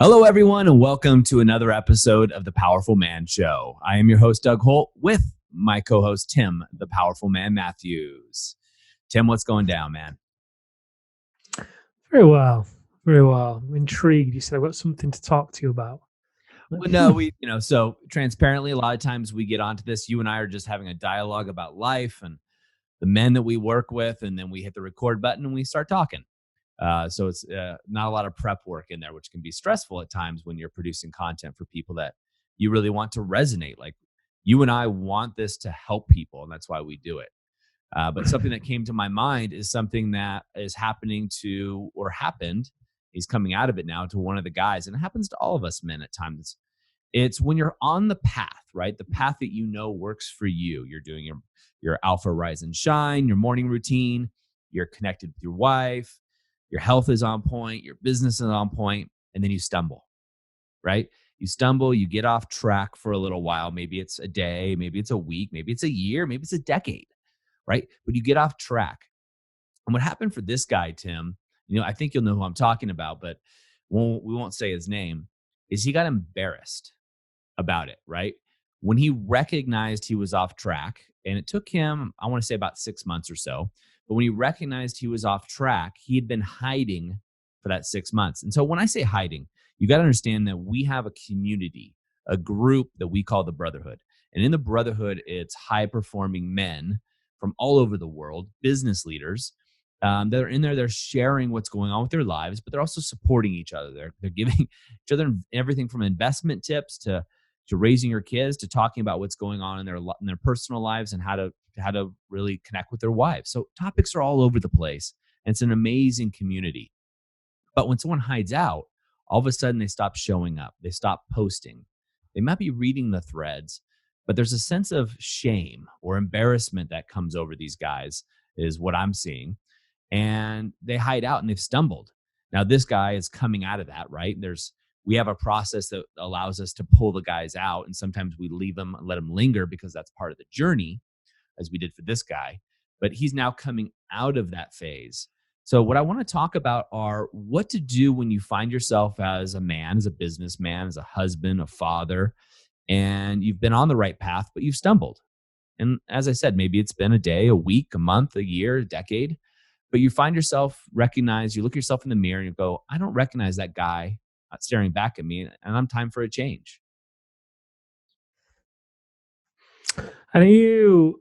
Hello, everyone, and welcome to another episode of The Powerful Man Show. I am your host, Doug Holt, with my co-host, Tim, the Powerful Man Matthews. Tim, what's going down, man? Very well. Very well. I'm intrigued. You said I've got something to talk to you about. Well, no, so transparently, a lot of times we get onto this. You and I are just having a dialogue about life and the men that we work with, and then we hit the record button and we start talking. So it's not a lot of prep work in there, which can be stressful at times when you're producing content for people that you really want to resonate. Like you and I want this to help people, and that's why we do it. But something that came to my mind is something that is happening to, or happened, he's coming out of it now, to one of the guys. And it happens to all of us men at times. It's when you're on the path, right? The path that you know works for you. You're doing your alpha rise and shine, your morning routine. You're connected with your wife. Your health is on point. Your business is on point. And then you stumble, right? You stumble, you get off track for a little while. Maybe it's a day, maybe it's a week, maybe it's a year, maybe it's a decade, right? But you get off track. And what happened for this guy, Tim, I think you'll know who I'm talking about, but we won't say his name, is he got embarrassed about it, right? When he recognized he was off track, and it took him, I want to say about 6 months or so, but when he recognized he was off track, he had been hiding for that 6 months. And so when I say hiding, you got to understand that we have a community, a group that we call the Brotherhood. And in the Brotherhood, it's high performing men from all over the world, business leaders that are in there. They're sharing what's going on with their lives, but they're also supporting each other. They're giving each other everything from investment tips to raising your kids, to talking about what's going on in their personal lives and how to really connect with their wives. So topics are all over the place. And it's an amazing community. But when someone hides out, all of a sudden they stop showing up. They stop posting. They might be reading the threads, but there's a sense of shame or embarrassment that comes over these guys, is what I'm seeing. And they hide out and they've stumbled. Now, this guy is coming out of that, right? We have a process that allows us to pull the guys out. And sometimes we leave them and let them linger because that's part of the journey, as we did for this guy. But he's now coming out of that phase. So what I want to talk about are what to do when you find yourself as a man, as a businessman, as a husband, a father, and you've been on the right path, but you've stumbled. And as I said, maybe it's been a day, a week, a month, a year, a decade, but you find yourself you look yourself in the mirror and you go, I don't recognize that guy staring back at me, and I'm time for a change. And are you,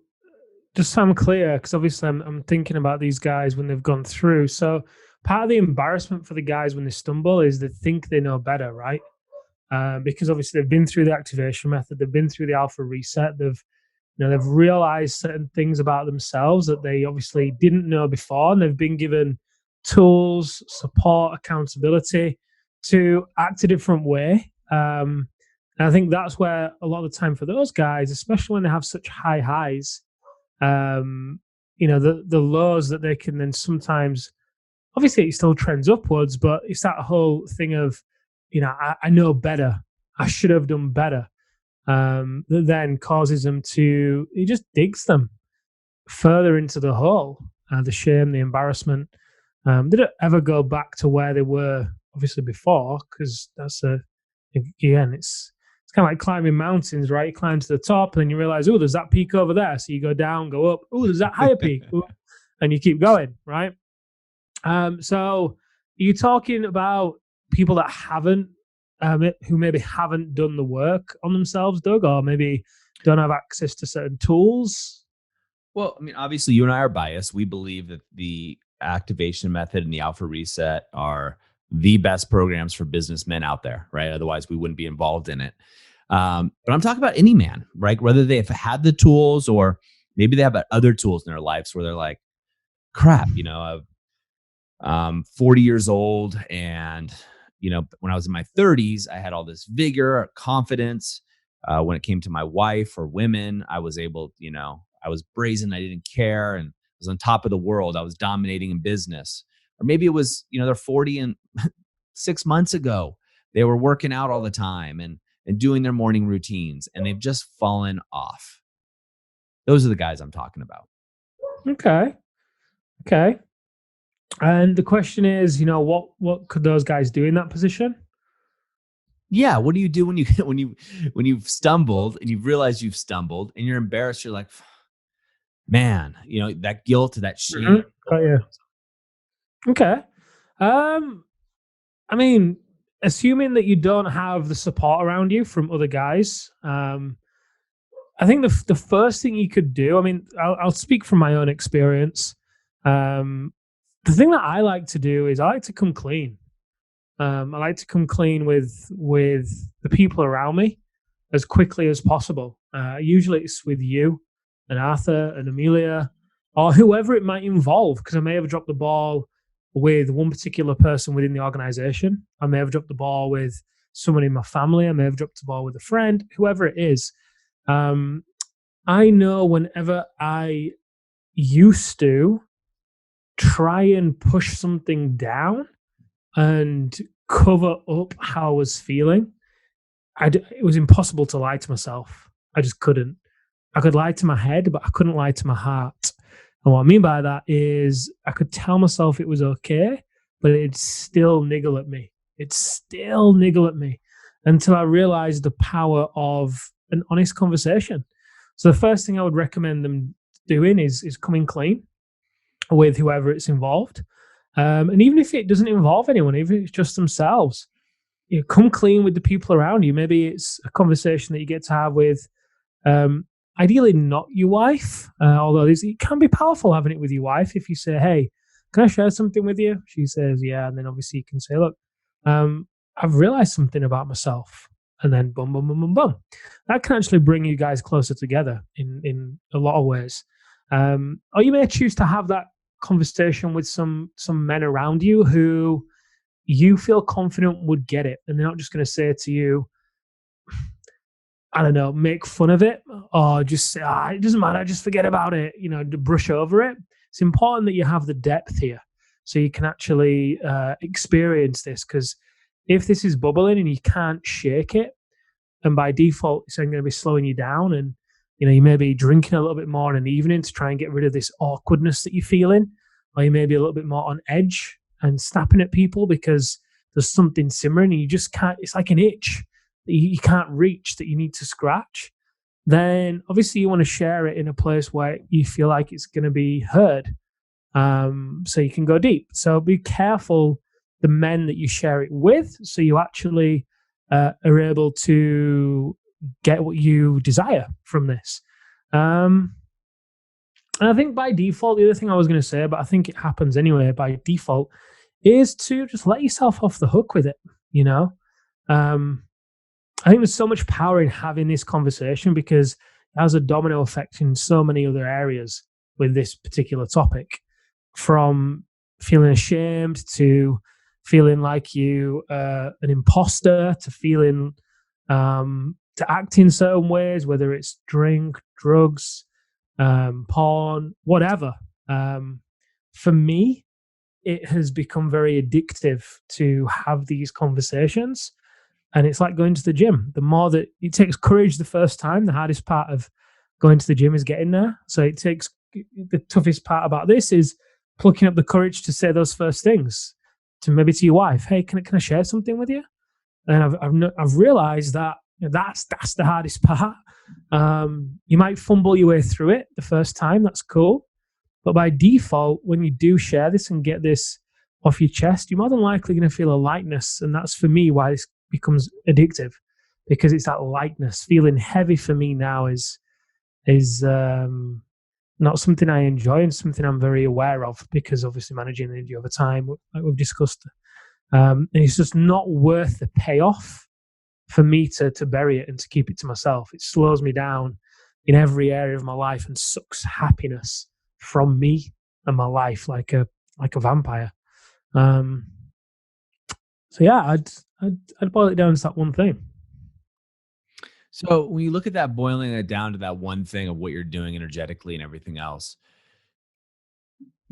just so I'm clear, because obviously I'm thinking about these guys when they've gone through. So part of the embarrassment for the guys when they stumble is they think they know better, right? Because obviously they've been through the activation method, they've been through the alpha reset, they've realized certain things about themselves that they obviously didn't know before, and they've been given tools, support, accountability to act a different way. And I think that's where a lot of the time for those guys, especially when they have such high highs, the lows that they can then sometimes, obviously it still trends upwards, but it's that whole thing of, I know better, I should have done better. That then causes them it just digs them further into the hole, the shame, the embarrassment. They don't ever go back to where they were obviously before, because it's kind of like climbing mountains, right? You climb to the top and then you realize, oh, there's that peak over there. So you go down, go up. Oh, there's that higher peak. Ooh, and you keep going, right? So you're talking about people that who maybe haven't done the work on themselves, Doug, or maybe don't have access to certain tools? Well, I mean, obviously you and I are biased. We believe that the activation method and the alpha reset are the best programs for businessmen out there, right? Otherwise we wouldn't be involved in it. But I'm talking about any man, right? Whether they've had the tools or maybe they have other tools in their lives where they're like, crap, I'm 40 years old, and when I was in my 30s, I had all this vigor, confidence. When it came to my wife or women, I was able, I was brazen. I didn't care, and I was on top of the world. I was dominating in business. Or maybe it was, they're 40 and 6 months ago, they were working out all the time and doing their morning routines, and they've just fallen off. Those are the guys I'm talking about. Okay. And the question is, what could those guys do in that position? Yeah, what do you do when you when you've stumbled and you've realized you've stumbled and you're embarrassed? You're like, man, that guilt, that shame. Mhm. Got you. Okay. Um, I mean, assuming that you don't have the support around you from other guys, I think the first thing you could do. I mean, I'll speak from my own experience. Um, the thing that I like to do is I like to come clean. I like to come clean with the people around me as quickly as possible. Usually, it's with you and Arthur and Amelia or whoever it might involve, because I may have dropped the ball with one particular person within the organization. I may have dropped the ball with someone in my family. I may have dropped the ball with a friend, whoever it is. Um, I know whenever I used to try and push something down and cover up how I was feeling, it was impossible to lie to myself. I just couldn't. I could lie to my head, but I couldn't lie to my heart. And what I mean by that is I could tell myself it was okay, but it'd still niggle at me. It'd still niggle at me until I realized the power of an honest conversation. So the first thing I would recommend them doing is coming clean with whoever it's involved. And even if it doesn't involve anyone, even if it's just themselves, come clean with the people around you. Maybe it's a conversation that you get to have with, um, ideally not your wife, although it can be powerful having it with your wife. If you say, "Hey, can I share something with you?" She says, "Yeah," and then obviously you can say, "Look, I've realized something about myself," and then boom, boom, boom, boom, boom. That can actually bring you guys closer together in a lot of ways. Or you may choose to have that conversation with some men around you who you feel confident would get it, and they're not just going to say to you, I don't know, make fun of it or just say, it doesn't matter, just forget about it, to brush over it. It's important that you have the depth here so you can actually experience this, because if this is bubbling and you can't shake it, and by default, it's going to be slowing you down. And you may be drinking a little bit more in an evening to try and get rid of this awkwardness that you're feeling, or you may be a little bit more on edge and snapping at people because there's something simmering and you just can't. It's like an itch that you can't reach, that you need to scratch. Then obviously you want to share it in a place where you feel like it's going to be heard, so you can go deep. So be careful the men that you share it with, so you actually are able to get what you desire from this. And I think by default, the other thing I was going to say, but I think it happens anyway by default, is to just let yourself off the hook with it. You know, um, I think there's so much power in having this conversation because it has a domino effect in so many other areas with this particular topic, from feeling ashamed to feeling like you an imposter to feeling to act in certain ways, whether it's drink, drugs, porn, whatever. For me, it has become very addictive to have these conversations. And it's like going to the gym. The more that it takes courage the first time, the hardest part of going to the gym is getting there. So it takes the toughest part about this is plucking up the courage to say those first things to maybe to your wife. Hey, can I share something with you? And I've realized that that's the hardest part. You might fumble your way through it the first time. That's cool. But by default, when you do share this and get this off your chest, you're more than likely going to feel a lightness. And that's for me why this becomes addictive, because it's that lightness. Feeling heavy for me now is not something I enjoy and something I'm very aware of, because obviously managing energy over time, like we've discussed. And it's just not worth the payoff for me to bury it and to keep it to myself. It slows me down in every area of my life and sucks happiness from me and my life like a vampire. Um, so yeah, I'd boil it down to that one thing. So when you look at that, boiling it down to that one thing of what you're doing energetically and everything else.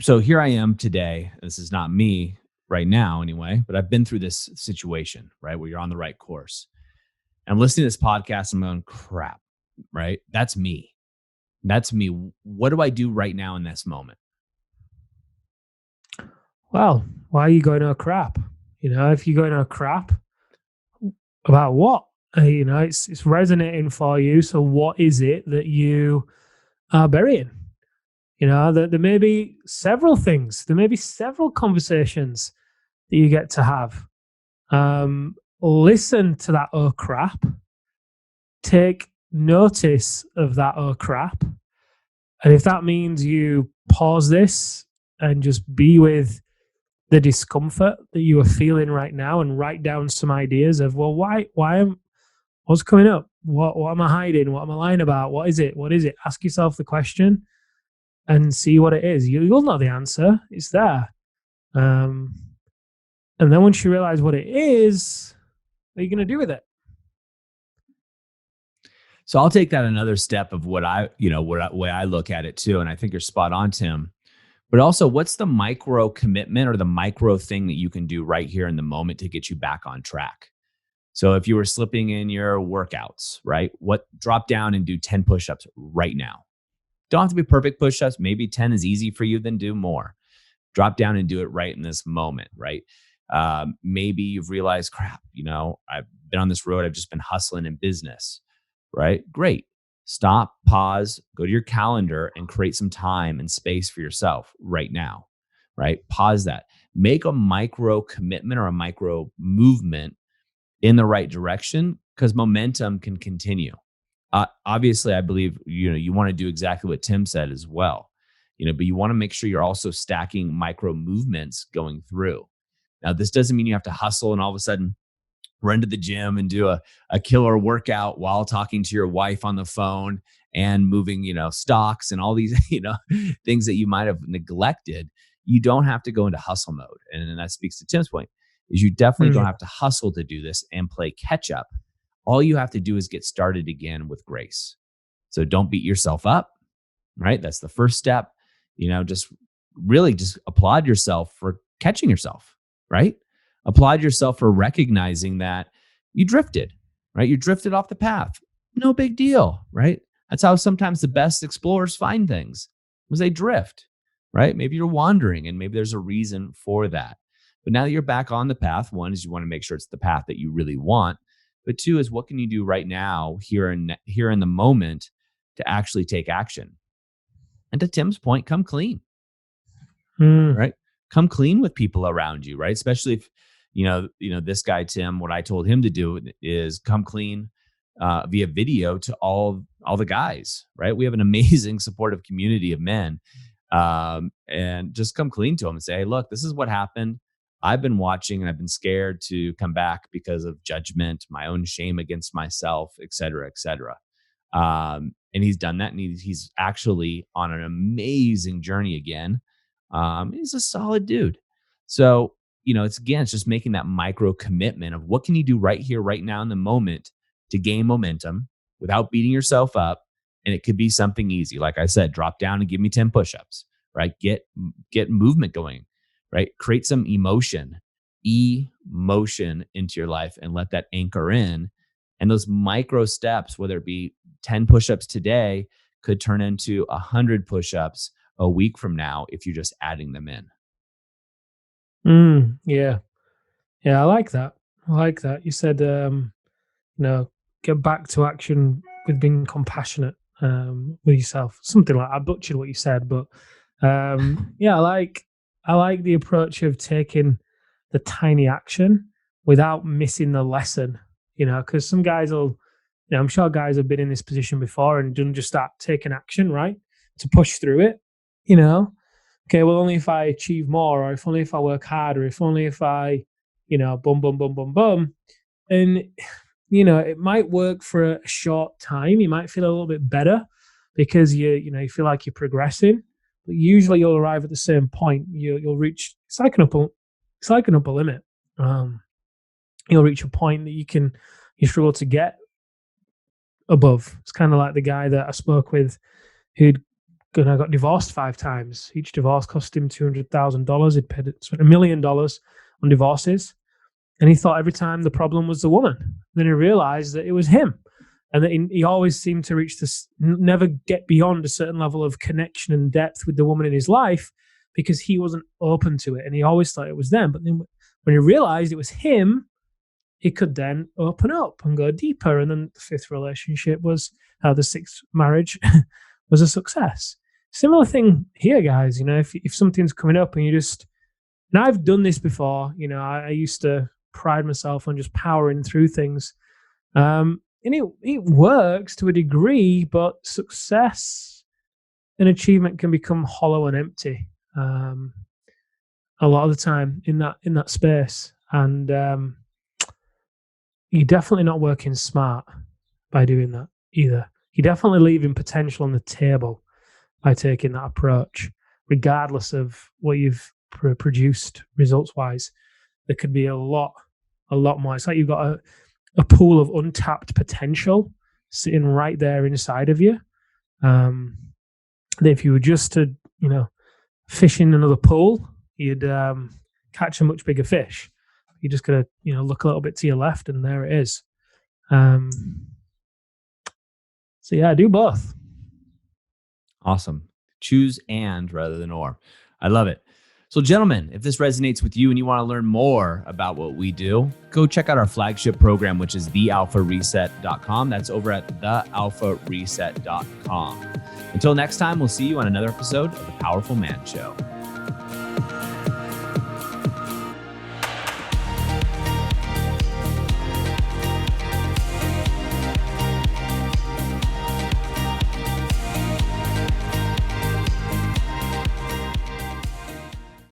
So here I am today. This is not me right now anyway, but I've been through this situation, right? Where you're on the right course. And I'm listening to this podcast. I'm going, crap, right? That's me. That's me. What do I do right now in this moment? Well, why are you going to a crap? If you're going to a crap, About what? It's resonating for you. So what is it that you are burying? There may be several things. There may be several conversations that you get to have. Listen to that oh crap. Take notice of that oh crap. And if that means you pause this and just be with the discomfort that you are feeling right now and write down some ideas of, well, what's coming up? What am I hiding? What am I lying about? What is it? What is it? Ask yourself the question and see what it is. You'll know the answer. It's there. Um, and then once you realize what it is, what are you going to do with it? So I'll take that another step of what way I look at it too. And I think you're spot on, Tim. But also, what's the micro commitment or the micro thing that you can do right here in the moment to get you back on track? So if you were slipping in your workouts, right? What drop down and do 10 push-ups right now. Don't have to be perfect push-ups. Maybe 10 is easy for you, then do more. Drop down and do it right in this moment, right? Maybe you've realized, crap, I've been on this road. I've just been hustling in business, right? Great. Stop, pause, go to your calendar and create some time and space for yourself right now, right? Pause that. Make a micro commitment or a micro movement in the right direction because momentum can continue. Obviously, I believe you want to do exactly what Tim said as well. But you want to make sure you're also stacking micro movements going through. Now, this doesn't mean you have to hustle and all of a sudden run to the gym and do a killer workout while talking to your wife on the phone and moving, stocks and all these, things that you might have neglected. You don't have to go into hustle mode. And that speaks to Tim's point, is you definitely don't have to hustle to do this and play catch up. All you have to do is get started again with grace. So don't beat yourself up, right? That's the first step. Just really just applaud yourself for catching yourself, right? Applaud yourself for recognizing that you drifted, right? You drifted off the path. No big deal, right? That's how sometimes the best explorers find things, was they drift, right? Maybe you're wandering and maybe there's a reason for that. But now that you're back on the path, one is you want to make sure it's the path that you really want. But two is what can you do right now here in the moment to actually take action? And to Tim's point, come clean, right? Come clean with people around you, right? Especially if this guy Tim, what I told him to do is come clean via video to all the guys, right? We have an amazing supportive community of men, and just come clean to them and say, hey, look, this is what happened. I've been watching and I've been scared to come back because of judgment, my own shame against myself, et cetera, et cetera. And he's done that, and he's actually on an amazing journey again. He's a solid dude. So, it's just making that micro commitment of what can you do right here, right now in the moment to gain momentum without beating yourself up. And it could be something easy. Like I said, drop down and give me 10 push-ups, right? Get movement going, right? Create some emotion into your life and let that anchor in. And those micro steps, whether it be 10 push-ups today, could turn into 100 push-ups a week from now if you're just adding them in. Yeah. Yeah, I like that. You said, get back to action with being compassionate with yourself. Something like I butchered what you said, but yeah, I like the approach of taking the tiny action without missing the lesson. Because some guys will, I'm sure guys have been in this position before and don't just start taking action, right, to push through it. Okay, well, only if I achieve more, or if only if I work harder, if only if I, boom, boom, boom, boom, boom. And, it might work for a short time. You might feel a little bit better because you feel like you're progressing. But usually you'll arrive at the same point. You'll reach, it's like an upper limit. You'll reach a point that you struggle to get above. It's kind of like the guy that I spoke with who'd got divorced 5 times. Each divorce cost him $200,000. He'd spent $1 million on divorces. And he thought every time the problem was the woman. Then he realized that it was him. And that he always seemed to reach this, never get beyond a certain level of connection and depth with the woman in his life because he wasn't open to it. And he always thought it was them. But then when he realized it was him, it could then open up and go deeper. And then the fifth relationship was the sixth marriage was a success. Similar thing here, guys. If something's coming up and you just, and I've done this before, I used to pride myself on just powering through things. And it works to a degree, but success and achievement can become hollow and empty a lot of the time in that space. And you're definitely not working smart by doing that either. You're definitely leaving potential on the table by taking that approach, regardless of what you've produced results wise. There could be a lot more. It's like you've got a pool of untapped potential sitting right there inside of you. That if you were just to, fish in another pool, you'd catch a much bigger fish. You're just gonna, look a little bit to your left, and there it is. So yeah, do both. Awesome. Choose and rather than or. I love it. So gentlemen, if this resonates with you and you want to learn more about what we do, go check out our flagship program, which is thealphareset.com. That's over at thealphareset.com. Until next time, we'll see you on another episode of The Powerful Man Show.